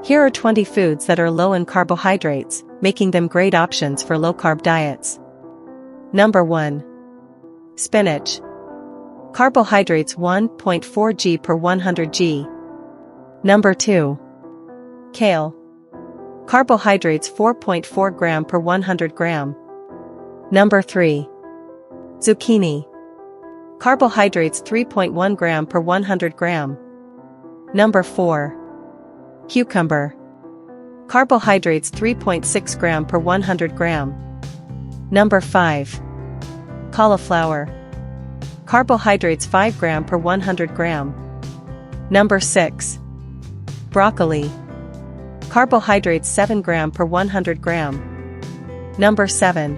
Here are 20 foods that are low in carbohydrates, making them great options for low-carb diets. Number 1. Spinach. Carbohydrates 1.4 g per 100 g. Number 2. Kale. Carbohydrates 4.4 gram per 100 gram. Number 3. Zucchini. Carbohydrates 3.1 gram per 100 gram. Number 4. Cucumber. Carbohydrates 3.6 gram per 100 gram. Number 5. Cauliflower. Carbohydrates 5 gram per 100 gram. Number 6. Broccoli. Carbohydrates 7 gram per 100 gram. Number 7.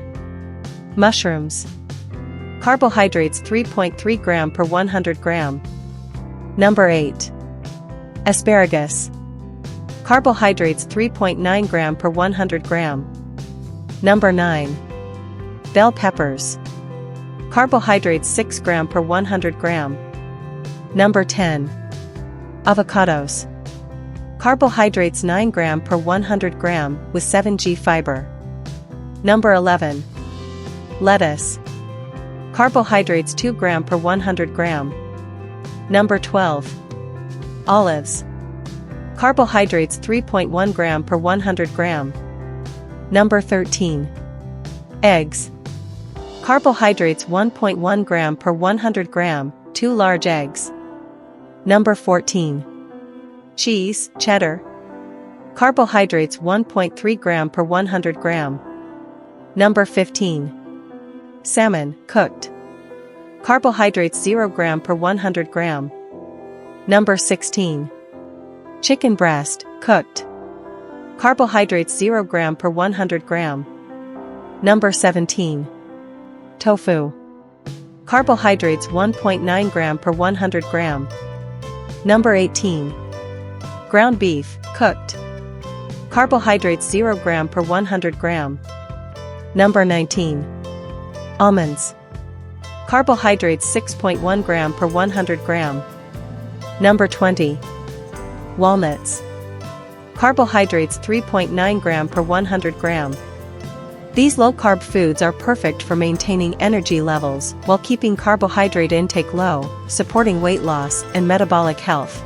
Mushrooms. Carbohydrates 3.3 gram per 100 gram. Number 8. Asparagus. Carbohydrates 3.9 gram per 100 gram. Number 9. Bell peppers. Carbohydrates 6 gram per 100 gram. Number 10. Avocados. Carbohydrates 9 gram per 100 gram with 7 g fiber. Number 11. Lettuce. Carbohydrates 2 gram per 100 gram. Number 12. Olives. Carbohydrates 3.1 gram per 100 gram. Number 13. Eggs. Carbohydrates 1.1 gram per 100 gram, 2 large eggs. Number 14. Cheese, cheddar. Carbohydrates 1.3 gram per 100 gram. Number 15. Salmon, cooked. Carbohydrates 0 gram per 100 gram. Number 16. Chicken breast, cooked. Carbohydrates 0 gram per 100 gram. Number 17. Tofu. Carbohydrates 1.9 gram per 100 gram. Number 18. Ground beef, cooked. Carbohydrates 0 gram per 100 gram. Number 19. Almonds. Carbohydrates 6.1 gram per 100 gram. Number 20. Walnuts. Carbohydrates 3.9 gram per 100 gram. These low-carb foods are perfect for maintaining energy levels while keeping carbohydrate intake low, supporting weight loss and metabolic health.